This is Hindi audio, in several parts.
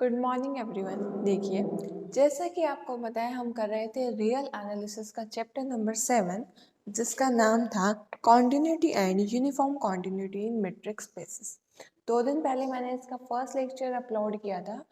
Good morning everyone. देखिए, जैसा कि आपको पता है हम कर रहे थे रियल एनालिसिस का चैप्टर नंबर 7 जिसका नाम था continuity and uniform continuity in matrix spaces. 2 दिन पहले मैंने इसका फर्स्ट लेक्चर अपलोड किया था।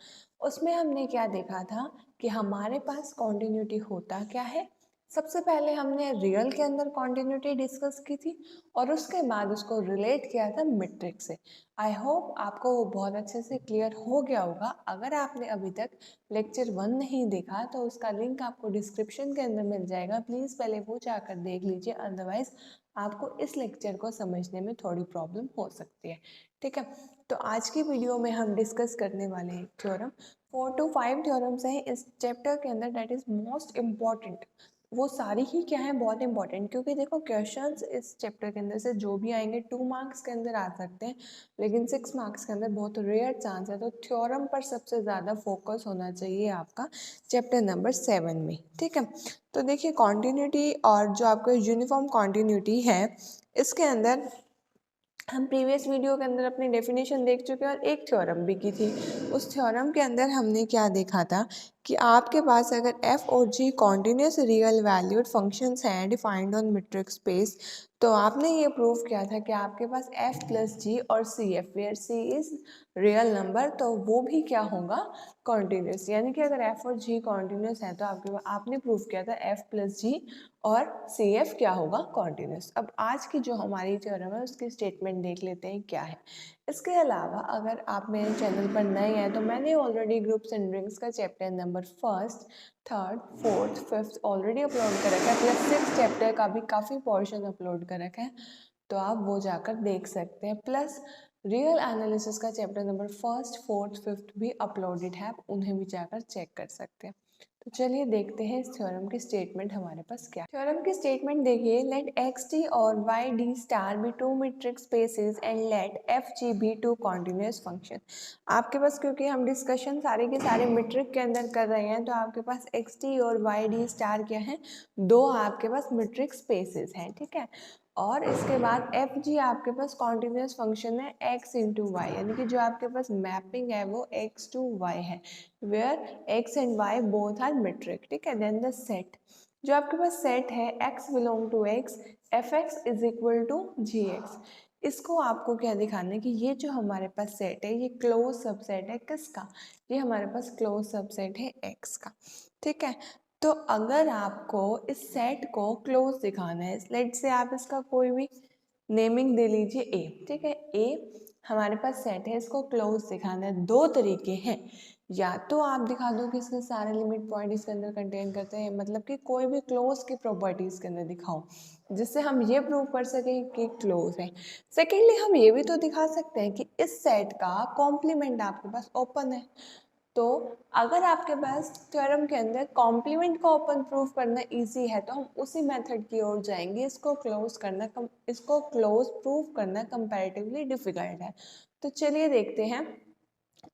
उसमें हमने क्या देखा था कि हमारे पास कॉन्टिन्यूटी होता क्या है। सबसे पहले हमने रियल के अंदर कॉन्टिन्यूटी डिस्कस की थी और उसके बाद उसको रिलेट किया था मैट्रिक्स से। आई होप आपको वो बहुत अच्छे से क्लियर हो गया होगा। अगर आपने अभी तक लेक्चर 1 नहीं देखा तो उसका लिंक आपको डिस्क्रिप्शन के अंदर मिल जाएगा, प्लीज़ पहले वो जाकर देख लीजिए, अदरवाइज आपको इस लेक्चर को समझने में थोड़ी प्रॉब्लम हो सकती है। ठीक है, तो आज की वीडियो में हम डिस्कस करने वाले हैं थ्योरम। 4 to 5 थ्योरम्स हैं इस चैप्टर के अंदर, दैट इज मोस्ट इम्पॉर्टेंट। वो सारी ही क्या है, बहुत इंपॉर्टेंट, क्योंकि देखो क्वेश्चंस इस चैप्टर के अंदर से जो भी आएंगे 2 मार्क्स के अंदर आ सकते हैं, लेकिन 6 मार्क्स के अंदर बहुत रेयर चांस है। तो थ्योरम पर सबसे ज़्यादा फोकस होना चाहिए आपका चैप्टर नंबर 7 में। ठीक है, तो देखिए कॉन्टिन्यूटी और जो आपका यूनिफॉर्म कॉन्टिन्यूटी है, इसके अंदर हम प्रीवियस वीडियो के अंदर अपनी डेफिनेशन देख चुके हैं और एक थ्योरम भी की थी। उस थ्योरम के अंदर हमने क्या देखा था कि आपके पास अगर f और g continuous real valued functions हैं डिफाइंड ऑन मैट्रिक्स स्पेस, तो आपने ये प्रूव किया था कि आपके पास f प्लस जी और C F, where C is real number, तो वो भी क्या होगा, कॉन्टिन्यूस। यानी कि अगर f और g कॉन्टिन्यूस है तो आपने प्रूव किया था f प्लस जी और सी एफ क्या होगा, कॉन्टिन्यूस। अब आज की जो हमारी थ्योरम है उसकी स्टेटमेंट देख लेते हैं क्या है। इसके अलावा अगर आप मेरे चैनल पर नए हैं तो मैंने ऑलरेडी ग्रुप्स एंड ड्रिंक्स का chapter number 1st, 3rd, 4th, 5th already upload कर रखा है, प्लस 6 चैप्टर का भी काफ़ी पोर्शन अपलोड कर रखा है, तो आप वो जाकर देख सकते हैं। प्लस रियल एनालिसिस का chapter number 1st, 4th, 5th भी अपलोडेड है, आप उन्हें भी जाकर चेक कर सकते हैं। तो चलिए देखते हैं इस थ्योरम की स्टेटमेंट हमारे पास क्या है। थ्योरम की स्टेटमेंट देखिए, लेट एक्स टी और Y D star be two metrics spaces and let F G be two continuous function. आपके पास, क्योंकि हम डिस्कशन सारे के सारे मैट्रिक के अंदर कर रहे हैं, तो आपके पास एक्स टी और वाई डी स्टार क्या है, दो आपके पास मैट्रिक्स स्पेसेस हैं। ठीक है, और इसके बाद एफ जी आपके पास कॉन्टिन्यूस फंक्शन है एक्स इंटू वाई, यानी कि जो आपके पास मैपिंग है वो एक्स टू वाई है, where X and Y both are metric. ठीक है, देन द सेट, जो आपके पास सेट है x belong to x, F X is equal to G X. इसको आपको क्या दिखाना है कि ये जो हमारे पास सेट है ये क्लोज सबसेट है किसका, ये हमारे पास क्लोज सबसेट है x का। ठीक है, तो अगर आपको इस सेट को क्लोज दिखाना है, लेट से आप इसका कोई भी नेमिंग दे लीजिए ए। ठीक है, ए हमारे पास सेट है, इसको क्लोज दिखाना है। दो तरीके हैं, या तो आप दिखा दो कि इसके सारे लिमिट पॉइंट इसके अंदर कंटेन करते हैं, मतलब कि कोई भी क्लोज की प्रॉपर्टीज के अंदर दिखाओ जिससे हम ये प्रूव कर सकें कि क्लोज है। सेकेंडली हम ये भी तो दिखा सकते हैं कि इस सेट का कॉम्प्लीमेंट आपके पास ओपन है। तो अगर आपके पास थ्योरम के अंदर कॉम्प्लीमेंट को ओपन प्रूफ करना इजी है तो हम उसी मेथड की ओर जाएंगे। इसको क्लोज प्रूफ करना कंपैरेटिवली डिफिकल्ट है। तो चलिए देखते हैं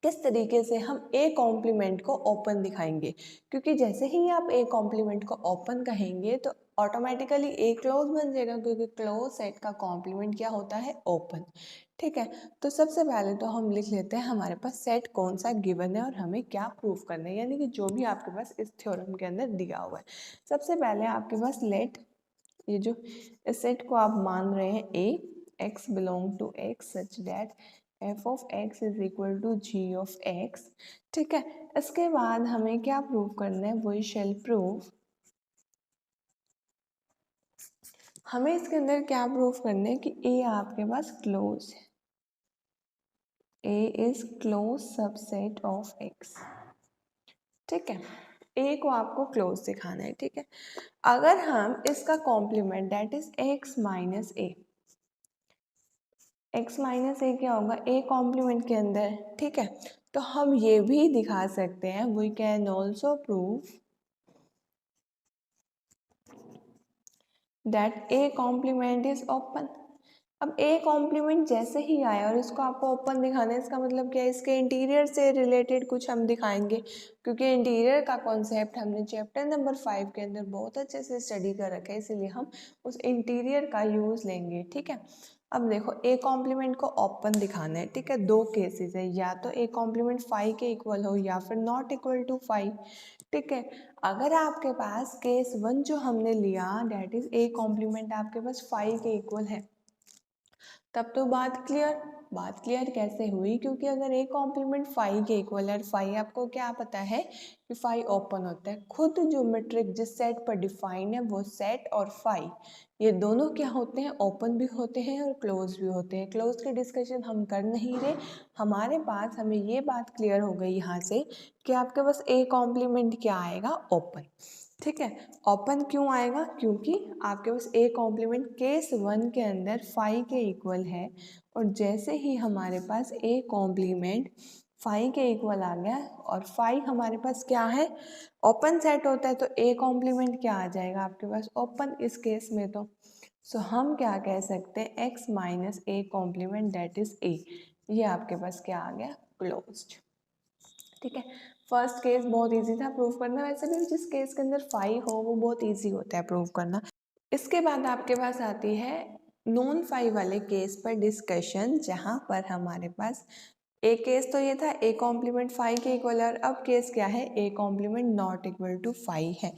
किस तरीके से हम ए कॉम्प्लीमेंट को ओपन दिखाएंगे, क्योंकि जैसे ही आप ए कॉम्प्लीमेंट को ओपन कहेंगे तो ऑटोमेटिकली ए क्लोज बन जाएगा, क्योंकि क्लोज सेट का कॉम्प्लीमेंट क्या होता है, ओपन। ठीक है, तो सबसे पहले तो हम लिख लेते हैं हमारे पास सेट कौन सा गिवन है और हमें क्या प्रूफ करना है, यानी कि जो भी आपके पास इस थ्योरम के अंदर दिया हुआ है। सबसे पहले आपके पास लेट, ये जो इस सेट को आप मान रहे हैं A, X belong to X such that F of X is equal to G of X. ठीक है, इसके बाद हमें क्या प्रूव करना है, वी शैल प्रूव, हमें इसके अंदर क्या प्रूव करना है कि ए आपके पास क्लोज है, A is close subset of X. ठीक है, ए को आपको क्लोज दिखाना है। ठीक है, अगर हम इसका complement that is X minus A, X minus A क्या होगा, ए कॉम्प्लीमेंट के अंदर। ठीक है, तो हम ये भी दिखा सकते हैं, we can also prove that A complement is open. अब ए कॉम्प्लीमेंट जैसे ही आया और इसको आपको ओपन दिखाना है, इसका मतलब क्या है, इसके इंटीरियर से रिलेटेड कुछ हम दिखाएंगे, क्योंकि इंटीरियर का कॉन्सेप्ट हमने चैप्टर नंबर 5 के अंदर बहुत अच्छे से स्टडी कर रखा है, इसीलिए हम उस इंटीरियर का यूज़ लेंगे। ठीक है, अब देखो ए कॉम्प्लीमेंट को ओपन दिखाना है। ठीक है, दो केसेस है, या तो ए कॉम्प्लीमेंट 5 के इक्वल हो या फिर नॉट इक्वल टू 5। ठीक है, अगर आपके पास केस 1 जो हमने लिया डैट इज ए कॉम्प्लीमेंट आपके पास 5 के इक्वल है, तब तो बात क्लियर कैसे हुई, क्योंकि अगर ए कॉम्प्लीमेंट 5 के इक्वल है, 5 आपको क्या पता है कि 5 ओपन होता है, खुद जो मेट्रिक जिस सेट पर डिफाइन है वो सेट और 5 ये दोनों क्या होते हैं, ओपन भी होते हैं और क्लोज भी होते हैं। क्लोज की डिस्कशन हम कर नहीं रहे, हमारे पास हमें ये बात क्लियर हो गई यहाँ से कि आपके पास ए कॉम्प्लीमेंट क्या आएगा, ओपन। ठीक है, ओपन क्यों आएगा, क्योंकि आपके पास ए कॉम्प्लीमेंट केस 1 के अंदर 5 के इक्वल है, और जैसे ही हमारे पास ए कॉम्प्लीमेंट 5 के इक्वल आ गया और 5 हमारे पास क्या है, ओपन सेट होता है, तो ए कॉम्प्लीमेंट क्या आ जाएगा आपके पास, ओपन इस केस में। तो सो हम क्या कह सकते हैं, X minus A complement that is A, ये आपके पास क्या आ गया, क्लोज्ड। ठीक है, फर्स्ट केस बहुत इजी था प्रूव करना, वैसे भी जिस केस के अंदर 5 हो वो बहुत इजी होता है प्रूव करना। इसके बाद आपके पास आती है नॉन 5 वाले केस पर डिस्कशन, जहाँ पर हमारे पास एक केस तो ये था ए कॉम्प्लीमेंट 5 के इक्वल है, और अब केस क्या है, A complement not equal to 5 है।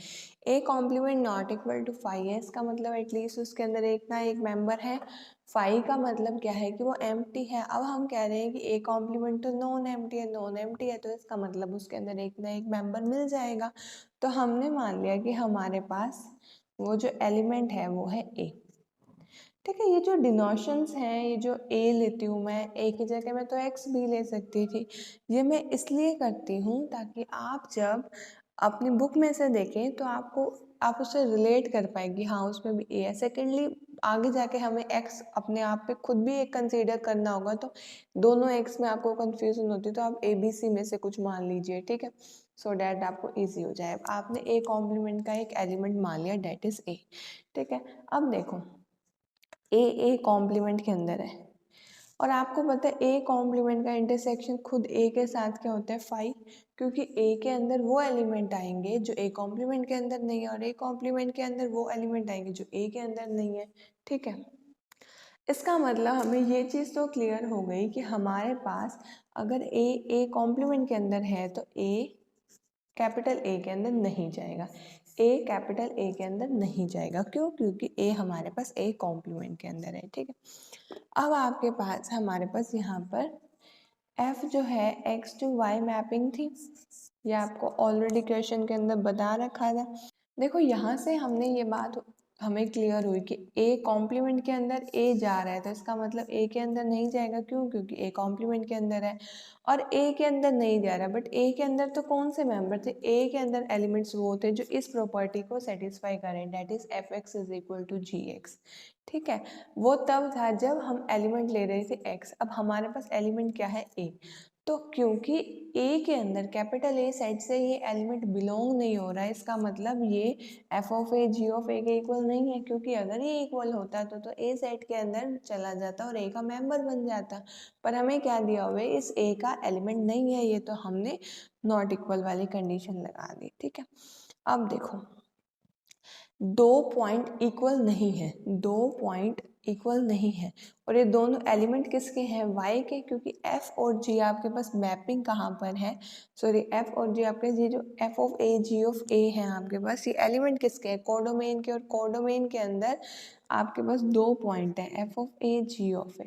A complement not equal to 5 है, इसका मतलब एटलीस्ट उसके अंदर एक ना एक मेंबर है। 5 का मतलब क्या है कि वो एम्प्टी है। अब हम कह रहे हैं कि ए कॉम्प्लीमेंट तो नॉन एम्प्टी है, नॉन एम्प्टी है, तो इसका मतलब उसके अंदर एक ना एक मेंबर मिल जाएगा। तो हमने मान लिया कि हमारे पास वो जो एलिमेंट है वो है ए। ठीक है, ये जो डिनोशंस हैं, ये जो ए लेती हूँ मैं, ए की जगह मैं तो एक्स भी ले सकती थी, ये मैं इसलिए करती हूँ ताकि आप जब अपनी बुक में से देखें तो आप उससे रिलेट कर पाएंगे, हाँ उसमें भी ए है। सेकेंडली आगे जाके हमें एक्स अपने आप पे खुद भी एक कंसीडर करना होगा, तो दोनों एक्स में आपको कंफ्यूजन होती है, तो आप ए बी सी में से कुछ मान लीजिए। ठीक है, सो डैट आपको ईजी हो जाए। आपने ए कॉम्प्लीमेंट का एक एलिमेंट मान लिया, डैट इज ए। ठीक है, अब देखो ए कॉम्प्लीमेंट के अंदर है, और आपको पता है ए कॉम्प्लीमेंट का इंटरसेक्शन खुद ए के साथ क्या होता है, 5, क्योंकि ए के अंदर वो एलिमेंट आएंगे जो ए कॉम्प्लीमेंट के अंदर नहीं है, और ए कॉम्प्लीमेंट के अंदर वो एलिमेंट आएंगे जो ए के अंदर नहीं है। ठीक है, इसका मतलब हमें ये चीज़ तो क्लियर हो गई कि हमारे पास अगर ए कॉम्प्लीमेंट के अंदर है तो ए कैपिटल ए के अंदर नहीं जाएगा, ए कैपिटल ए के अंदर नहीं जाएगा। क्यों, क्योंकि ए हमारे पास ए कॉम्प्लीमेंट के अंदर है। ठीक है, अब आपके पास हमारे पास यहाँ पर एफ जो है एक्स टू वाई मैपिंग थी, ये आपको ऑलरेडी क्वेश्चन के अंदर बता रखा था। देखो यहाँ से हमने ये बात हमें क्लियर हुई कि ए कॉम्प्लीमेंट के अंदर ए जा रहा है, तो इसका मतलब ए के अंदर नहीं जाएगा। क्यों, क्योंकि ए कॉम्प्लीमेंट के अंदर है, और ए के अंदर नहीं जा रहा। बट ए के अंदर तो कौन से मेंबर थे, ए के अंदर एलिमेंट्स वो थे जो इस प्रॉपर्टी को सेटिस्फाई करें, that is F X is equal to G X. ठीक है, वो तब था जब हम एलिमेंट ले रहे थे एक्स। अब हमारे पास एलिमेंट क्या है, ए। तो क्योंकि ए के अंदर कैपिटल ए सेट से ये एलिमेंट बिलोंग नहीं हो रहा है, इसका मतलब ये F of A G of A के इक्वल नहीं है। क्योंकि अगर ये इक्वल होता तो ए सेट के अंदर चला जाता और ए का मेंबर बन जाता, पर हमें क्या दिया हुआ है, इस ए का एलिमेंट नहीं है ये, तो हमने नॉट इक्वल वाली कंडीशन लगा दी। ठीक है, अब देखो दो पॉइंट इक्वल नहीं है, दो पॉइंट इक्वल नहीं है, और ये दोनों एलिमेंट किसके हैं, y के, क्योंकि f और g आपके पास मैपिंग कहाँ पर है, सॉरी f और g आपके ये जो f of a g of a है आपके पास, ये एलिमेंट किसके हैं, कोडोमेन के, और कोडोमेन के अंदर आपके पास दो पॉइंट है f of a g of a।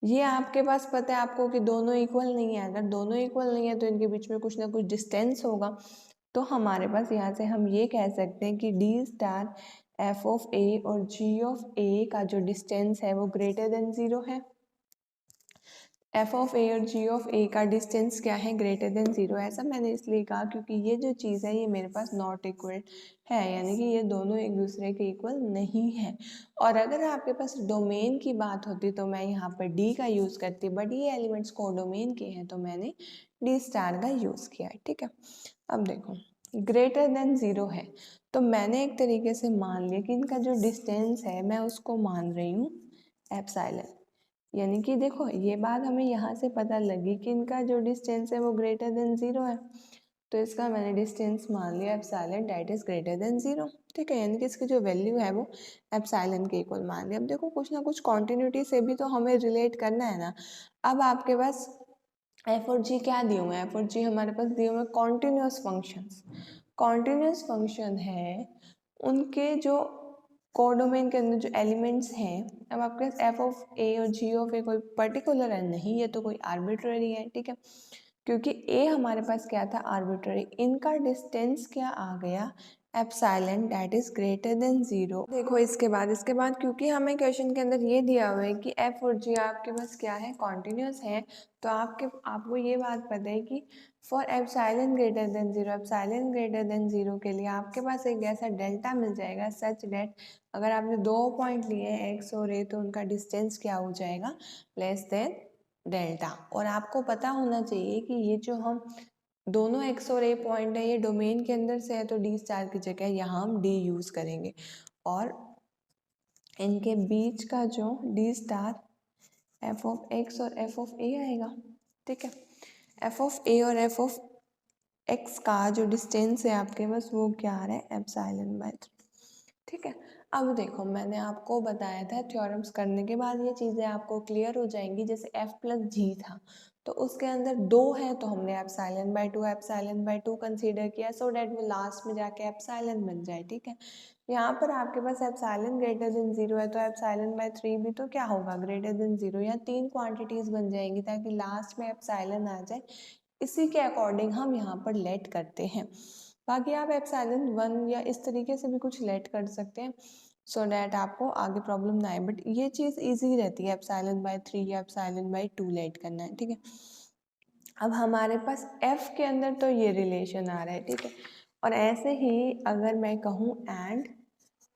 ये आपके पास पता है आपको कि दोनों इक्वल नहीं है, अगर दोनों इक्वल नहीं है तो इनके बीच में कुछ ना कुछ डिस्टेंस होगा। तो हमारे पास यहाँ से हम ये कह सकते हैं कि डी स्टार एफ ऑफ ए और जी ऑफ ए का जो डिस्टेंस है वो ग्रेटर देन 0 है। एफ ऑफ ए और जी ऑफ ए का डिस्टेंस क्या है, ग्रेटर देन 0। ऐसा मैंने इसलिए कहा क्योंकि ये जो चीज़ है ये मेरे पास नॉट इक्वल है, यानी कि ये दोनों एक दूसरे के इक्वल नहीं है। और अगर आपके पास डोमेन की बात होती तो मैं यहाँ पर डी का यूज़ करती, बट ये एलिमेंट्स कोडोमेन के हैं तो मैंने डी स्टार का यूज़ किया है। ठीक है, अब देखो ग्रेटर देन 0 है, तो मैंने एक तरीके से मान लिया कि इनका जो डिस्टेंस है मैं उसको मान रही हूँ एप्सिलॉन। यानी कि देखो ये बात हमें यहाँ से पता लगी कि इनका जो डिस्टेंस है वो ग्रेटर देन 0 है, तो इसका मैंने डिस्टेंस मान लिया epsilon that is greater than 0। ठीक है, यानी कि इसकी जो वैल्यू है वो एप्सिलॉन के इक्वल मान लिया। अब देखो कुछ ना कुछ कॉन्टिन्यूटी से भी तो हमें रिलेट करना है ना। अब आपके पास एफ और जी क्या दिए हुए हैं, एफ और जी हमारे पास दिए हुए हैं कॉन्टिन्यूस फंक्शंस। कॉन्टिन्यूस फंक्शन है, उनके जो कोडोमेन के अंदर जो एलिमेंट्स हैं, अब आपके पास एफ ऑफ ए और जी ऑफ ए कोई पर्टिकुलर है नहीं, ये तो कोई आर्बिट्ररी है। ठीक है, क्योंकि ए हमारे पास क्या था, आर्बिट्ररी, इनका डिस्टेंस क्या आ गया, epsilon that is greater than 0। देखो इसके बाद क्योंकि हमें क्वेश्चन के अंदर ये दिया हुआ है कि एफ और जी आपके पास क्या है, कॉन्टिन्यूस है, तो आपको ये बात पता है कि for epsilon greater than 0, epsilon greater than 0 के लिए आपके पास एक ऐसा डेल्टा मिल जाएगा सच डेट अगर आपने 2 पॉइंट लिए हैं एक्स और ए, तो उनका डिस्टेंस क्या हो जाएगा, लेस देन डेल्टा। और आपको पता होना चाहिए कि ये जो हम दोनों एक्स और ए पॉइंट है ये डोमेन के अंदर से है, तो डी स्टार की जगह यहाँ हम डी यूज करेंगे और इनके बीच का जो D star F of X और एफ ऑफ ए आएगा। ठीक है, एफ ऑफ ए और एफ ऑफ एक्स का जो डिस्टेंस है आपके पास वो क्या आ रहा है, एप्सिलॉन बाय 3। ठीक है, अब देखो मैंने आपको बताया था थ्योरम्स करने के बाद ये चीज़ें आपको क्लियर हो जाएंगी। जैसे f प्लस जी था तो उसके अंदर 2 है, तो हमने एप्सिलॉन बाय 2 कंसीडर किया सो डैट वो लास्ट में जाके एप्सिलॉन बन जाए। ठीक है, यहाँ पर आपके पास एप्सिलॉन ग्रेटर देन 0 है, तो एप्सिलॉन बाय 3 भी तो क्या होगा, ग्रेटर देन 0। या 3 क्वांटिटीज बन जाएंगी ताकि लास्ट में एप्सिलॉन आ जाए, इसी के अकॉर्डिंग हम यहाँ पर लेट करते हैं। बाकी आप एप्सिलॉन 1 या इस तरीके से भी कुछ लेट कर सकते हैं सो डैट आपको आगे प्रॉब्लम ना आए, बट ये चीज़ इजी रहती है एप्सिलॉन बाय 3 या एप्सिलॉन बाय 2 लेट करना है। ठीक है, अब हमारे पास f के अंदर तो ये रिलेशन आ रहा है। ठीक है, और ऐसे ही अगर मैं कहूँ एंड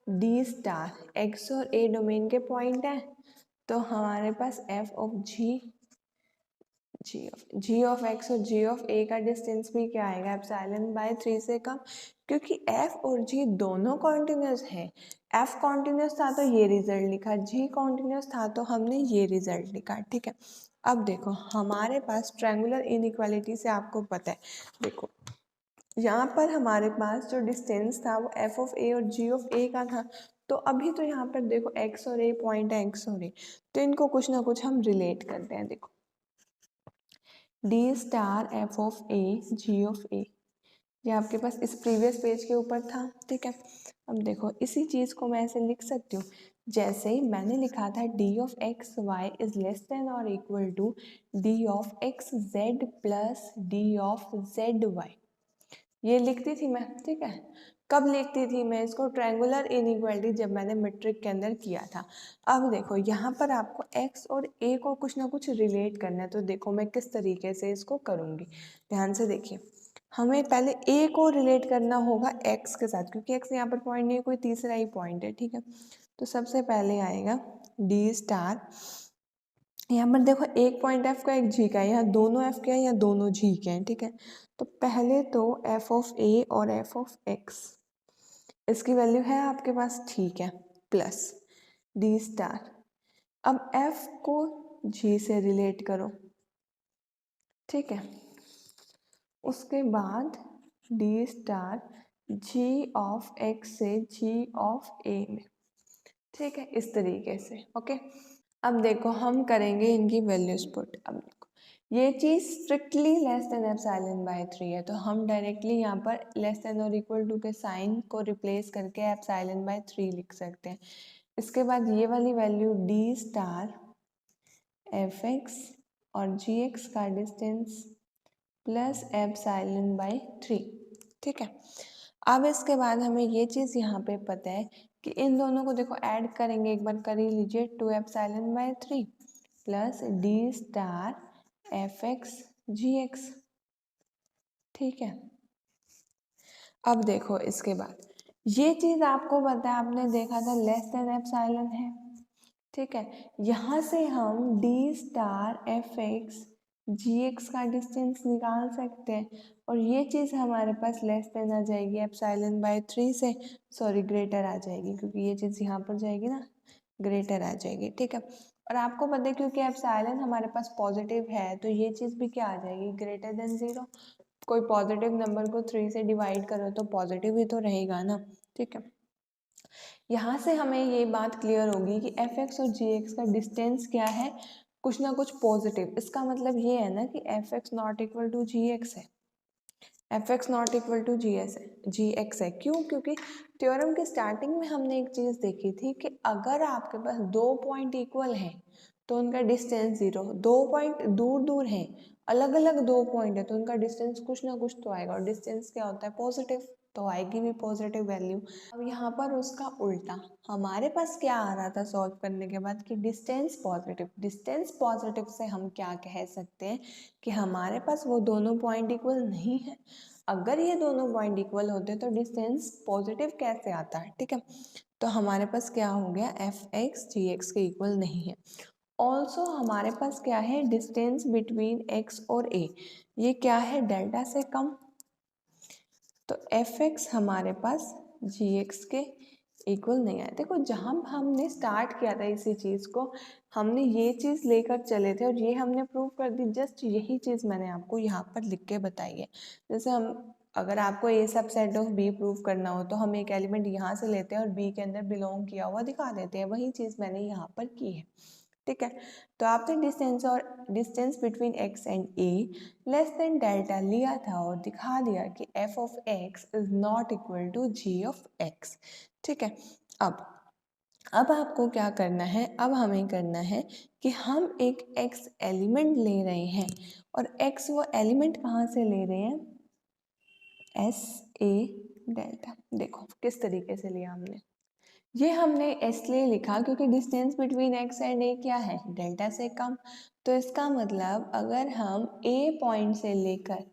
डी स्टार एक्स और ए डोमेन के पॉइंट है, तो हमारे पास f of G of X और जी ऑफ ए का डिस्टेंस भी क्या आएगा, एप्सिलॉन बाय 3 से कम, क्योंकि f और g दोनों कॉन्टिन्यूस हैं। f कॉन्टिन्यूस था तो ये रिजल्ट लिखा, g कॉन्टिन्यूस था तो हमने ये रिजल्ट लिखा। ठीक है, अब देखो हमारे पास ट्रायंगुलर इनइक्वालिटी से आपको पता है, देखो यहाँ पर हमारे पास जो डिस्टेंस था वो f ऑफ ए और g ऑफ ए का था, तो अभी तो यहाँ पर देखो x और a पॉइंट है, x और a, तो इनको कुछ ना कुछ हम रिलेट करते हैं। देखो D star F of A G of A, ये आपके पास इस प्रीवियस पेज के ऊपर था। ठीक है, अब देखो इसी चीज़ को मैं ऐसे लिख सकती हूँ, जैसे ही मैंने लिखा था D of X Y is less than और equal to D of X Z plus D of Z Y, ये लिखती थी मैं। ठीक है, कब लिखती थी मैं इसको, ट्रायंगुलर इनइक्वालिटी जब मैंने मैट्रिक के अंदर किया था। अब देखो यहाँ पर आपको x और a को कुछ ना कुछ रिलेट करना है, तो देखो मैं किस तरीके से इसको करूँगी, ध्यान से देखिए। हमें पहले a को रिलेट करना होगा x के साथ, क्योंकि x यहाँ पर पॉइंट नहीं है, कोई तीसरा ही पॉइंट है। ठीक है, तो सबसे पहले आएगा डी स्टार, यहाँ पर देखो एक पॉइंट f का एक g का है, यहाँ दोनों f के हैं, यहाँ दोनों g के हैं। ठीक है, तो पहले तो f ऑफ a और f ऑफ x, इसकी वैल्यू है आपके पास, ठीक है, प्लस डी स्टार, अब f को g से रिलेट करो। ठीक है, उसके बाद D star g of x से g ऑफ a में। ठीक है, इस तरीके से। ओके, अब देखो हम करेंगे इनकी वैल्यूज पुट। अब देखो ये चीज़ strictly less than epsilon by 3 है, तो हम डायरेक्टली यहाँ पर लेस देन और इक्वल टू के साइन को रिप्लेस करके एप्सिलॉन बाय 3 लिख सकते हैं। इसके बाद ये वाली value D star F X और जी एक्स का डिस्टेंस प्लस एप्सिलॉन बाय 3। ठीक है, अब इसके बाद हमें ये चीज़ यहाँ पे पता है कि इन दोनों को देखो ऐड करेंगे, एक बार कर ही लीजिए, 2 epsilon by 3 plus D star F X G X. ठीक है, अब देखो इसके बाद ये चीज़ आपको पता है, आपने देखा था लेस देन एप्सिलॉन है। ठीक है, यहाँ से हम D star F X G X का डिस्टेंस निकाल सकते हैं, और ये चीज़ हमारे पास लेस देन आ जाएगी एप्सिलॉन बाय 3 से, सॉरी ग्रेटर आ जाएगी, क्योंकि ये चीज़ यहाँ पर जाएगी ना, ग्रेटर आ जाएगी, ठीक है। और आपको पता है क्योंकि एप्सिलॉन हमारे पास पॉजिटिव है तो ये चीज़ भी क्या आ जाएगी, ग्रेटर देन 0। कोई पॉजिटिव नंबर को 3 से डिवाइड करो तो पॉजिटिव ही तो रहेगा ना, ठीक है। यहाँ से हमें ये बात क्लियर होगी कि एफ एक्स और जी एक्स का डिस्टेंस क्या है, कुछ ना कुछ पॉजिटिव। इसका मतलब ये है ना कि F X not equal to G X है, F X not equal to G X है। क्यों? क्योंकि थ्योरम के स्टार्टिंग में हमने एक चीज़ देखी थी कि अगर आपके पास दो पॉइंट इक्वल हैं तो उनका डिस्टेंस 0, दो पॉइंट दूर दूर हैं, अलग अलग दो पॉइंट है तो उनका डिस्टेंस कुछ ना कुछ तो आएगा, और डिस्टेंस क्या होता है, पॉजिटिव, तो आएगी भी पॉजिटिव वैल्यू। अब यहाँ पर उसका उल्टा हमारे पास क्या आ रहा था सॉल्व करने के बाद कि डिस्टेंस पॉजिटिव। डिस्टेंस पॉजिटिव से हम क्या कह सकते हैं कि हमारे पास वो दोनों पॉइंट इक्वल नहीं है। अगर ये दोनों पॉइंट इक्वल होते तो डिस्टेंस पॉजिटिव कैसे आता है, ठीक है। तो हमारे पास क्या हो गया, एफ एक्स जी एक्स के इक्वल नहीं है। ऑल्सो हमारे पास क्या है, डिस्टेंस बिटवीन एक्स और ए, ये क्या है, डेल्टा से कम। तो एफ एक्स हमारे पास जी एक्स के इक्वल नहीं आया। देखो जहाँ हमने स्टार्ट किया था इसी चीज़ को, हमने ये चीज़ लेकर चले थे और ये हमने प्रूव कर दी। जस्ट यही चीज़ मैंने आपको यहाँ पर लिख के बताई है। जैसे हम, अगर आपको ए सब सेट ऑफ बी प्रूव करना हो तो हम एक एलिमेंट यहाँ से लेते हैं और बी के अंदर बिलोंग किया हुआ दिखा देते हैं, वही चीज़ मैंने यहाँ पर की है, ठीक है। तो आपने distance between X and A less than delta लिया था और दिखा दिया कि F of X is not equal to G of X, ठीक है। अब आपको क्या करना है, अब हमें करना है कि हम एक x एलिमेंट ले रहे हैं, और x वो एलिमेंट कहाँ से ले रहे हैं, एस ए डेल्टा। देखो किस तरीके से लिया हमने, ये हमने इसलिए लिखा क्योंकि डिस्टेंस बिटवीन एक्स एंड ए क्या है, डेल्टा से कम। तो इसका मतलब अगर हम ए पॉइंट से लेकर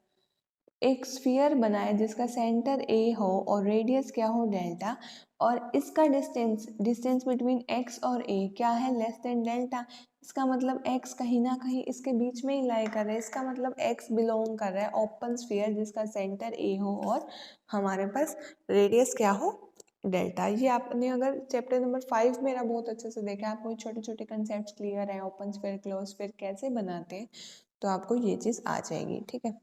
एक स्फीयर बनाए जिसका सेंटर ए हो और रेडियस क्या हो, डेल्टा, और इसका डिस्टेंस बिटवीन एक्स और ए क्या है, लेस देन डेल्टा। इसका मतलब एक्स कहीं ना कहीं इसके बीच में ही लाई कर रहा है। इसका मतलब एक्स बिलोंग कर रहा है ओपन स्फीयर जिसका सेंटर ए हो और हमारे पास रेडियस क्या हो, डेल्टा। ये आपने अगर चैप्टर नंबर 5 मेरा बहुत अच्छे से देखा, आपको छोटे छोटे कंसेप्ट क्लियर है, ओपन स्फीयर क्लोज स्फीयर कैसे बनाते हैं, तो आपको ये चीज़ आ जाएगी, ठीक है।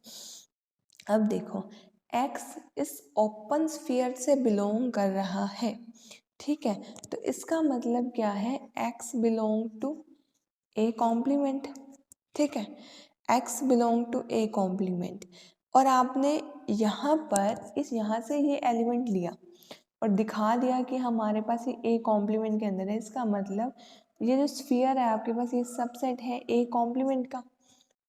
अब देखो x इस ओपन स्फीयर से बिलोंग कर रहा है, ठीक है। तो इसका मतलब क्या है, x belong to A complement, ठीक है, x belong to A complement. और आपने यहाँ पर यहाँ से ये एलिमेंट लिया और दिखा दिया कि हमारे पास ये ए कॉम्प्लीमेंट के अंदर है। इसका मतलब ये जो स्फीयर है आपके पास ये सबसेट है ए कॉम्प्लीमेंट का,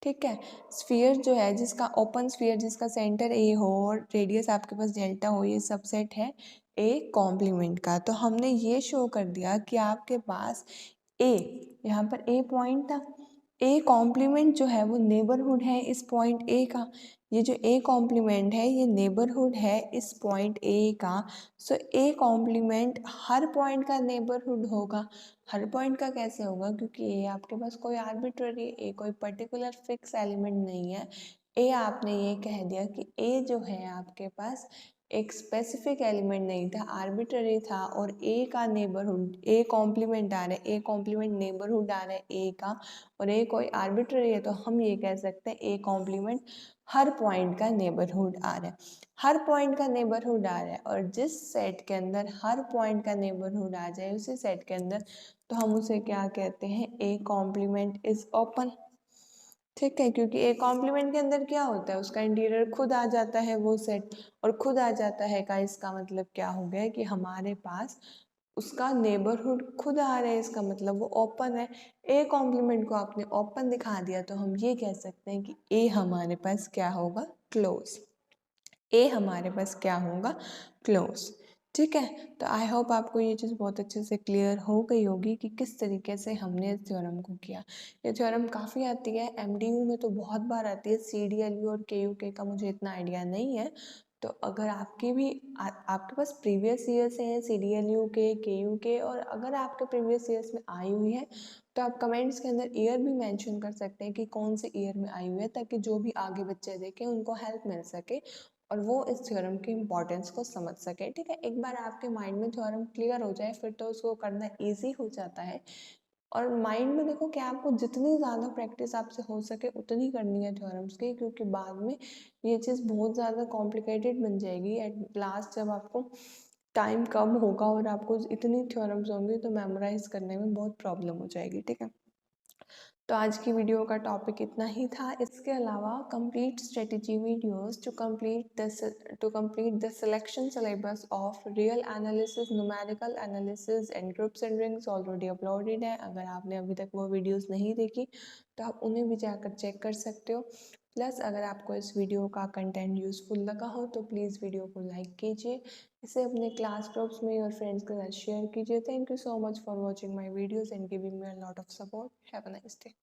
ठीक है। स्फीयर जो है जिसका ओपन स्फीयर जिसका सेंटर ए हो और रेडियस आपके पास डेल्टा हो, ये सबसेट है ए कॉम्प्लीमेंट का। तो हमने ये शो कर दिया कि आपके पास ए, यहाँ पर ए पॉइंट था, ए कॉम्प्लीमेंट जो है वो नेबरहुड है इस पॉइंट ए का। ये जो ए कॉम्प्लीमेंट है ये नेबरहुड है इस पॉइंट ए का। सो ए कॉम्प्लीमेंट हर पॉइंट का नेबरहुड होगा। हर पॉइंट का कैसे होगा, क्योंकि ए आपके पास कोई आर्बिट्ररी, ए कोई पर्टिकुलर फिक्स एलिमेंट नहीं है। ए आपने ये कह दिया कि ए जो है आपके पास एक स्पेसिफिक एलिमेंट नहीं था, आर्बिट्ररी था, और ए का नेबरहुड, ए कॉम्प्लीमेंट आ रहा है, ए कॉम्प्लीमेंट नेबरहुड आ रहा है ए का, और ए कोई आर्बिट्ररी है, तो हम ये कह सकते हैं ए कॉम्प्लीमेंट हर पॉइंट का नेबरहुड आ रहा है। हर पॉइंट का नेबरहुड आ रहा है, और जिस सेट के अंदर हर पॉइंट का नेबरहुड आ जाए उसी सेट के अंदर, तो हम उसे क्या कहते हैं, ए कॉम्प्लीमेंट इज ओपन, ठीक है। क्योंकि ए कॉम्प्लीमेंट के अंदर क्या होता है, उसका इंटीरियर खुद आ जाता है वो सेट, और खुद आ जाता है का इसका मतलब क्या हो गया कि हमारे पास उसका नेबरहुड खुद आ रहा है, इसका मतलब वो ओपन है। ए कॉम्प्लीमेंट को आपने ओपन दिखा दिया तो हम ये कह सकते हैं कि ए हमारे पास क्या होगा, क्लोज। ए हमारे पास क्या होगा, क्लोज, ठीक है। तो आई होप आपको ये चीज़ बहुत अच्छे से क्लियर हो गई होगी कि किस तरीके से हमने इस थ्योरम को किया। ये थ्योरम काफ़ी आती है एमडीयू में, तो बहुत बार आती है, सीडीएलयू और केयूके का मुझे इतना आइडिया नहीं है। तो अगर आपके भी आपके पास प्रीवियस ईयर्स हैं सीडीएलयू के, केयू के, और अगर आपके प्रीवियस ईयर्स में आई हुई है तो आप कमेंट्स के अंदर ईयर भी मेंशन कर सकते हैं कि कौन से ईयर में आई हुई है, ताकि जो भी आगे बच्चे देखें उनको हेल्प मिल सके और वो इस थ्योरम के इम्पोर्टेंस को समझ सके। ठीक है, एक बार आपके माइंड में थ्योरम क्लियर हो जाए फिर तो उसको करना ईजी हो जाता है। और माइंड में देखो कि आपको जितनी ज़्यादा प्रैक्टिस आपसे हो सके उतनी करनी है थ्योरम्स की, क्योंकि बाद में ये चीज़ बहुत ज़्यादा कॉम्प्लिकेटेड बन जाएगी एट लास्ट। जब आपको टाइम कम होगा और आपको इतनी थ्योरम्स होंगी तो मेमोराइज करने में बहुत प्रॉब्लम हो जाएगी। ठीक है, तो आज की वीडियो का टॉपिक इतना ही था। इसके अलावा complete strategy videos to complete the selection syllabus of real analysis, numerical analysis and groups and rings already uploaded है। अगर आपने अभी तक वो वीडियोस नहीं देखी तो आप उन्हें भी जाकर चेक कर सकते हो। प्लस अगर आपको इस वीडियो का कंटेंट यूजफुल लगा हो तो प्लीज़ वीडियो को लाइक कीजिए, इसे अपने क्लास ग्रुप्स में और फ्रेंड्स के साथ शेयर कीजिए। Thank you so much for watching my videos and giving me a lot of support. Have a nice day.